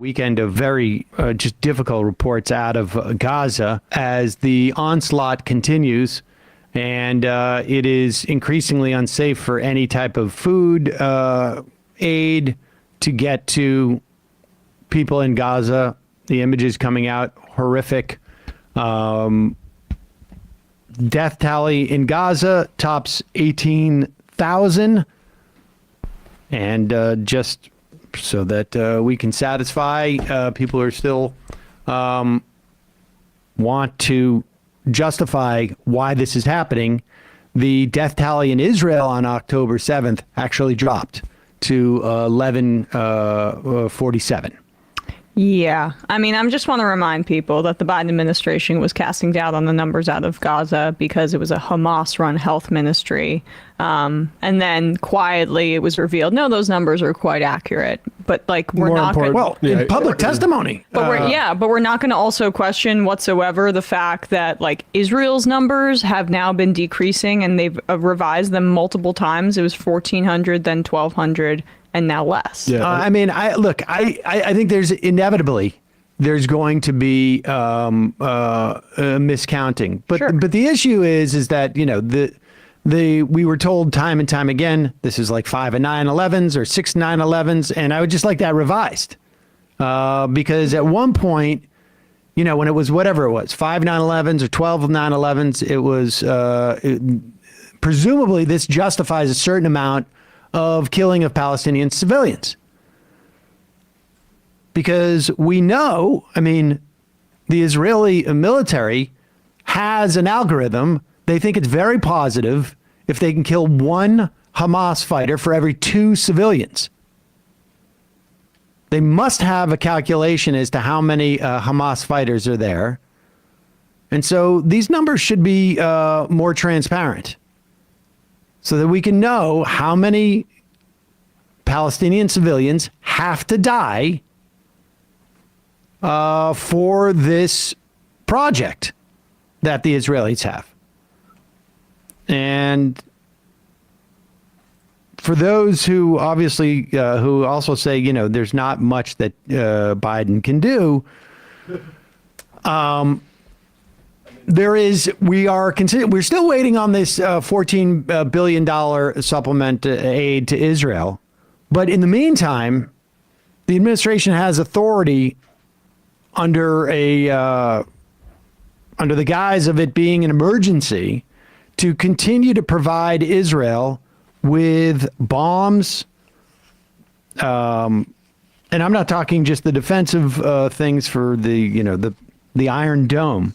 Weekend of very just difficult reports out of Gaza as the onslaught continues, and it is increasingly unsafe for any type of food aid to get to people in Gaza. The images coming out horrific. Death tally in Gaza tops 18,000, and just so that we can satisfy people who are still want to justify why this is happening. The death tally in Israel on October 7th actually dropped to 1147. Yeah. I mean, I just want to remind people that the Biden administration was casting doubt on the numbers out of Gaza because it was a Hamas-run health ministry. And then quietly it was revealed, no, those numbers are quite accurate. But like, we're not going to... Well, in public testimony. But we're not going to also question whatsoever the fact that like Israel's numbers have now been decreasing, and they've revised them multiple times. It was 1,400, then 1,200. And now less. Yeah. I mean, I think there's going to be miscounting, but Sure. But the issue is that we were told time and time again this is like 5 9/11s or 6 9/11s, and I would just like that revised because at one point, when it was whatever it was, 5 9/11s or 12 9/11s, it was presumably this justifies a certain amount of killing of Palestinian civilians. Because we know, I mean, the Israeli military has an algorithm. They think it's very positive if they can kill one Hamas fighter for every 2 civilians. They must have a calculation as to how many Hamas fighters are there. And so these numbers should be more transparent, so that we can know how many Palestinian civilians have to die for this project that the Israelis have. And for those who obviously, who also say, there's not much that Biden can do, we're still waiting on this $14 billion supplement aid to Israel. But in the meantime, the administration has authority under the guise of it being an emergency to continue to provide Israel with bombs. And I'm not talking just the defensive things for the Iron Dome,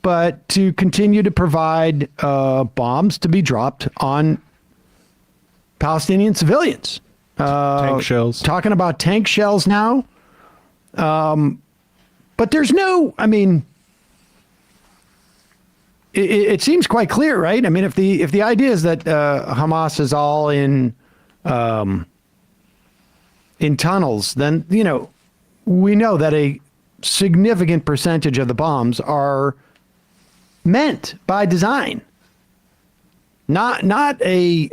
but to continue to provide bombs to be dropped on Palestinian civilians. Tank shells. Talking about tank shells now. But there's it seems quite clear, right? I mean, if the idea is that Hamas is all in tunnels, then, we know that a significant percentage of the bombs are meant by design, not a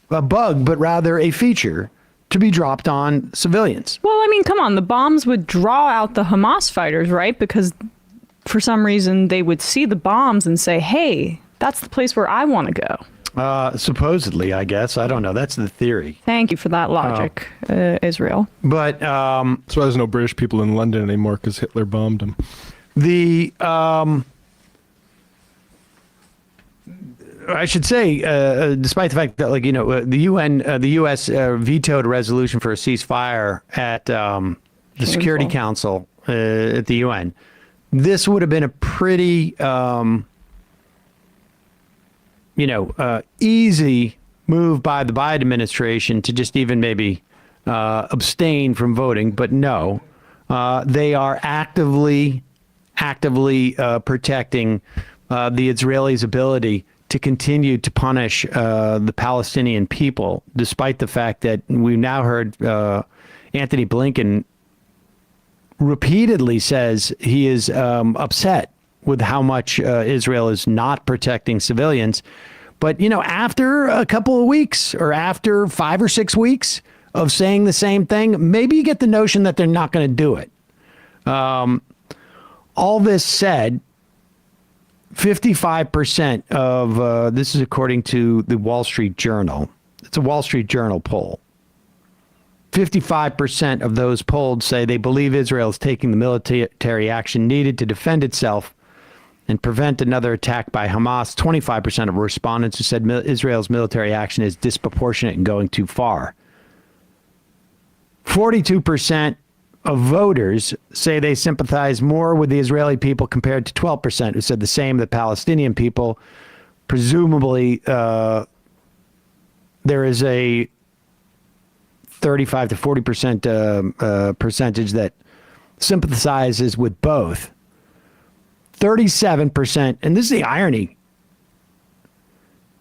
bug, but rather a feature to be dropped on civilians. Well, I mean, come on, the bombs would draw out the Hamas fighters, right? Because for some reason they would see the bombs and say, hey, that's the place where I want to go. Supposedly, I guess. I don't know. That's the theory. Thank you for that logic, Israel. But that's why there's no British people in London anymore, because Hitler bombed them. I should say, despite the fact that, the U.S. vetoed a resolution for a ceasefire at the Security Council at the UN, this would have been a pretty, easy move by the Biden administration to just even maybe abstain from voting. But no, they are actively protecting the Israelis' ability to continue to punish the Palestinian people, despite the fact that we've now heard Anthony Blinken repeatedly says he is upset with how much Israel is not protecting civilians. But, after a couple of weeks or after 5 or 6 weeks of saying the same thing, maybe you get the notion that they're not going to do it. All this said, 55% of, this is according to the Wall Street Journal. It's a Wall Street Journal poll. 55% of those polled say they believe Israel is taking the military action needed to defend itself and prevent another attack by Hamas. 25% of respondents who said Israel's military action is disproportionate and going too far. 42% of voters say they sympathize more with the Israeli people compared to 12% who said the same of the Palestinian people. Presumably, there is a 35 to 40% percentage that sympathizes with both. 37%, and this is the irony.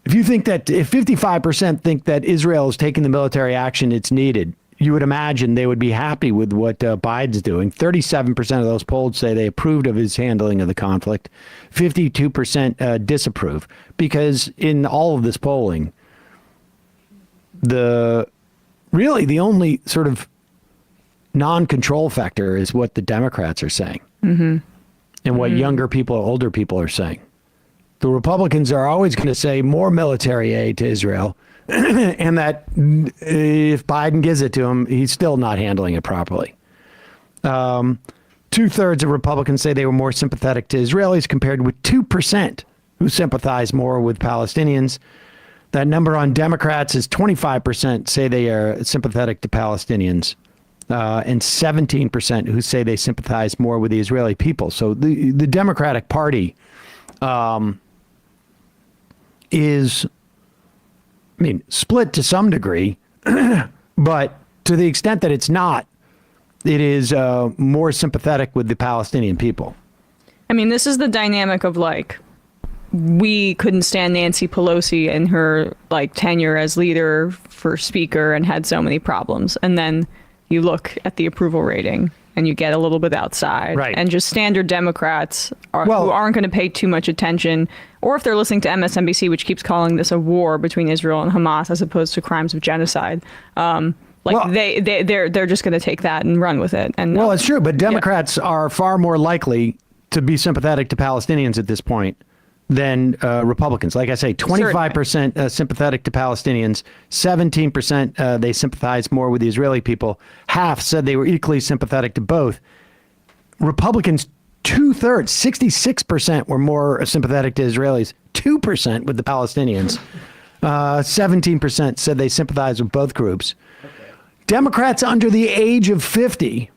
If 55% think that Israel is taking the military action it's needed, you would imagine they would be happy with what Biden's doing. 37% of those polled say they approved of his handling of the conflict. 52% disapprove, because in all of this polling, the only sort of non-control factor is what the Democrats are saying, and what younger people or older people are saying. The Republicans are always going to say more military aid to Israel, and that if Biden gives it to him, he's still not handling it properly. 2/3 of Republicans say they were more sympathetic to Israelis, compared with 2% who sympathize more with Palestinians. That number on Democrats is 25% say they are sympathetic to Palestinians, and 17% who say they sympathize more with the Israeli people. So the Democratic Party is, split to some degree, but to the extent that it's not, it is more sympathetic with the Palestinian people. This is the dynamic of we couldn't stand Nancy Pelosi in her tenure as leader for speaker and had so many problems. And then you look at the approval rating and you get a little bit outside. Right. And just standard Democrats who aren't going to pay too much attention, or if they're listening to MSNBC, which keeps calling this a war between Israel and Hamas as opposed to crimes of genocide. They're just going to take that and run with it. And it's true, but Democrats are far more likely to be sympathetic to Palestinians at this point than Republicans. Like I say, 25% sympathetic to Palestinians, 17% they sympathize more with the Israeli people. Half said they were equally sympathetic to both. Republicans, 2/3, 66% were more sympathetic to Israelis, 2% with the Palestinians. 17% said they sympathize with both groups. Okay. Democrats under the age of 50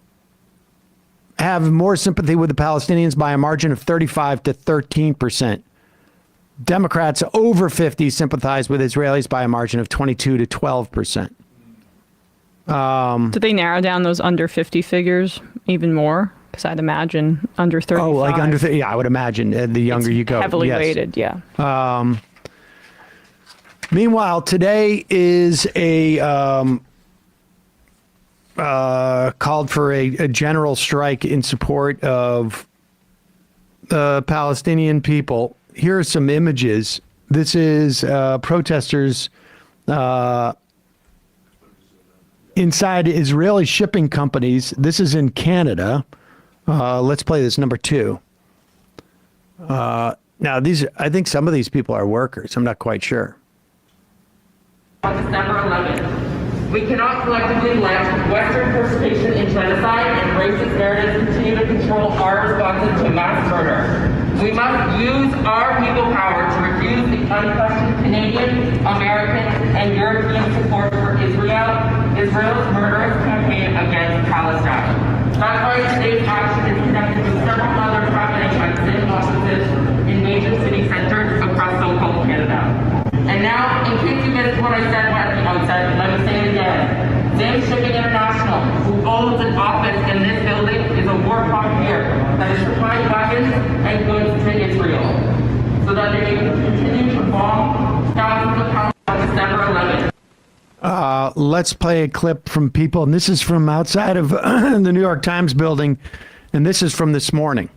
have more sympathy with the Palestinians by a margin of 35 to 13%. Democrats over 50 sympathize with Israelis by a margin of 22 to 12%. Did they narrow down those under 50 figures even more? Because I'd imagine under 35. Oh, like under 30. Yeah, I would imagine the younger you go. Heavily weighted, yeah. Meanwhile, today is a called for a general strike in support of the Palestinian people. Here are some images. This is protesters inside Israeli shipping companies. This is in Canada. Let's play this, number 2. Now, I think some of these people are workers. I'm not quite sure. On December 11th, we cannot collectively let Western participation in genocide and racist narratives continue to control our responses to mass murder. We must use our legal power to refuse the unquestioned Canadian, American, and European support for Israel's murderous campaign against Palestine. That's why today's action is connected with several others happening at same offices in major city centers across so-called Canada. And now, in case you missed what I said at the outset, let me say it again. Zim Shipping International, who owns an office in this building, is a war profiteer that is supplying weapons and goods to Israel so that they can continue to bomb thousands of pounds on December 11th. Let's play a clip from people, and this is from outside of the New York Times building, and this is from this morning.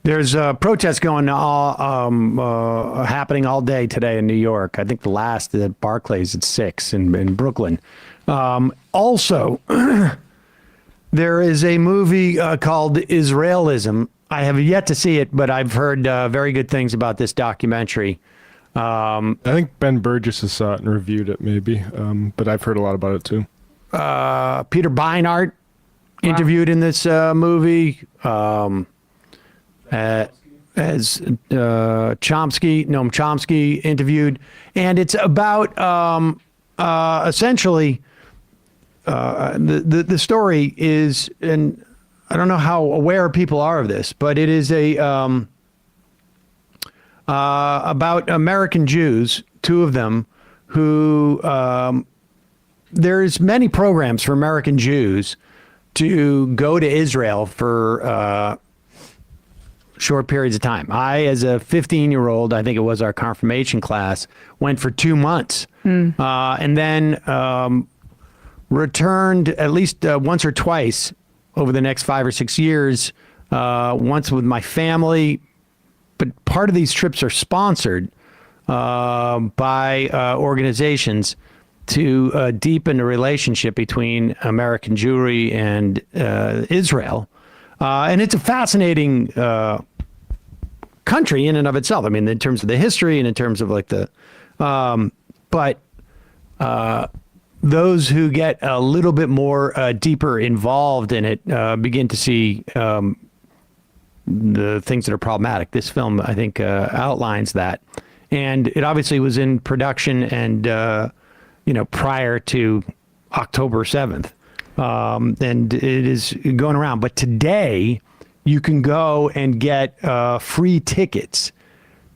There's protests going happening all day today in New York. I think the last at Barclays at 6 in Brooklyn. Also, there is a movie called Israelism. I have yet to see it, but I've heard very good things about this documentary. I think Ben Burgess has saw it and reviewed it, maybe, but I've heard a lot about it too. Peter Beinart interviewed in this movie. As Noam Chomsky interviewed, and it's about essentially the story is, and I don't know how aware people are of this, but it is about American Jews, two of them, who there's many programs for American Jews to go to Israel for short periods of time. I, as a 15-year-old, I think it was our confirmation class, went for 2 months and then returned at least once or twice over the next 5 or 6 years, once with my family. But part of these trips are sponsored by organizations to deepen the relationship between American Jewry and Israel. And it's a fascinating country in and of itself. I mean, in terms of the history and in terms of like the, but those who get a little bit more deeper involved in it begin to see the things that are problematic. This film, I think, outlines that. And it obviously was in production and, prior to October 7th. And it is going around. But today, you can go and get free tickets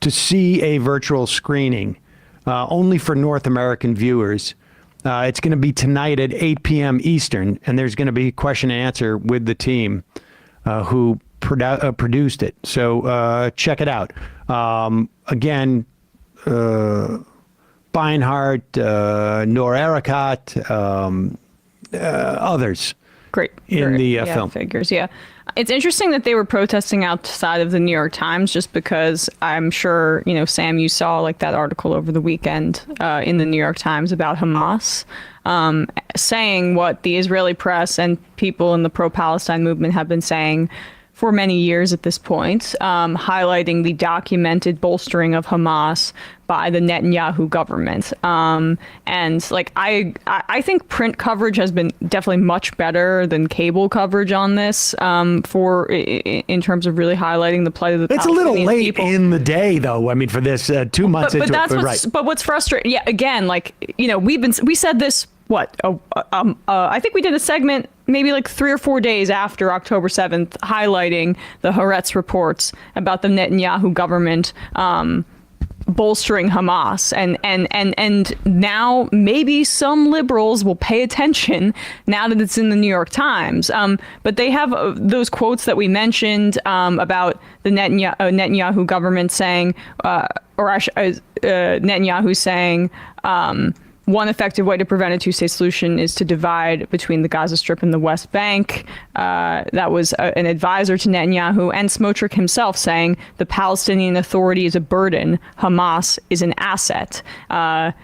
to see a virtual screening, only for North American viewers. It's going to be tonight at 8 p.m. Eastern, and there's going to be question and answer with the team who produced it. So check it out. Again, Beinhart, Nor Erakat, others. Great. In the film. Figures, yeah. It's interesting that they were protesting outside of the New York Times, just because I'm sure, Sam, you saw like that article over the weekend in the New York Times about Hamas, saying what the Israeli press and people in the pro-Palestine movement have been saying for many years at this point, highlighting the documented bolstering of Hamas by the Netanyahu government. And like, I think print coverage has been definitely much better than cable coverage on this, in terms of really highlighting the plight of the Palestinian people. It's a little late in the day, though. I mean, for this 2 months into it. But what's frustrating, yeah, again, like, we said this, I think we did a segment maybe like 3 or 4 days after October 7th, highlighting the Haaretz reports about the Netanyahu government bolstering Hamas, and now maybe some liberals will pay attention now that it's in the New York Times. But they have those quotes that we mentioned about the Netanyahu government saying, Netanyahu saying, one effective way to prevent a two-state solution is to divide between the Gaza Strip and the West Bank. That was an advisor to Netanyahu, and Smotrich himself saying the Palestinian Authority is a burden, Hamas is an asset. And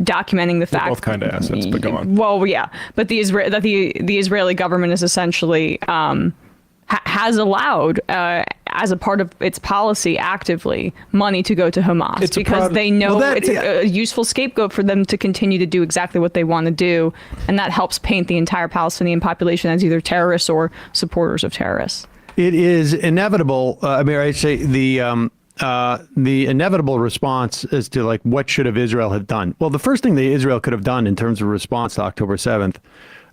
documenting the fact, both kind of assets, but go on. Well, yeah, but the Israeli government is essentially has allowed, as a part of its policy, actively money to go to Hamas because they know it's a useful scapegoat for them to continue to do exactly what they want to do, and that helps paint the entire Palestinian population as either terrorists or supporters of terrorists. It is inevitable. I'd say the inevitable response as to like what should have Israel have done. Well, the first thing that Israel could have done in terms of response to October 7th,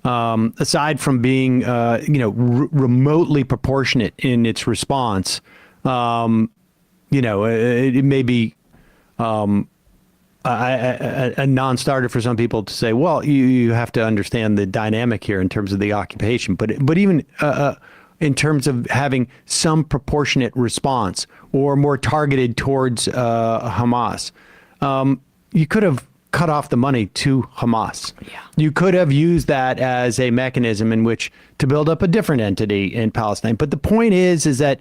aside from being remotely proportionate in its response, it may be a non-starter for some people to say, well, you have to understand the dynamic here in terms of the occupation, but even in terms of having some proportionate response or more targeted towards Hamas, you could have cut off the money to Hamas. Yeah. You could have used that as a mechanism in which to build up a different entity in Palestine. But the point is that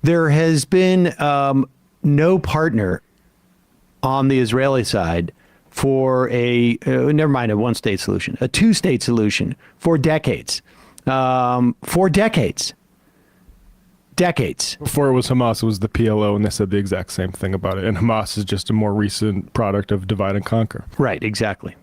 There has been no partner on the Israeli side for never mind a one-state solution, a two-state solution for decades. Decades. Before it was Hamas, it was the PLO, and they said the exact same thing about it. And Hamas is just a more recent product of divide and conquer. Right, exactly.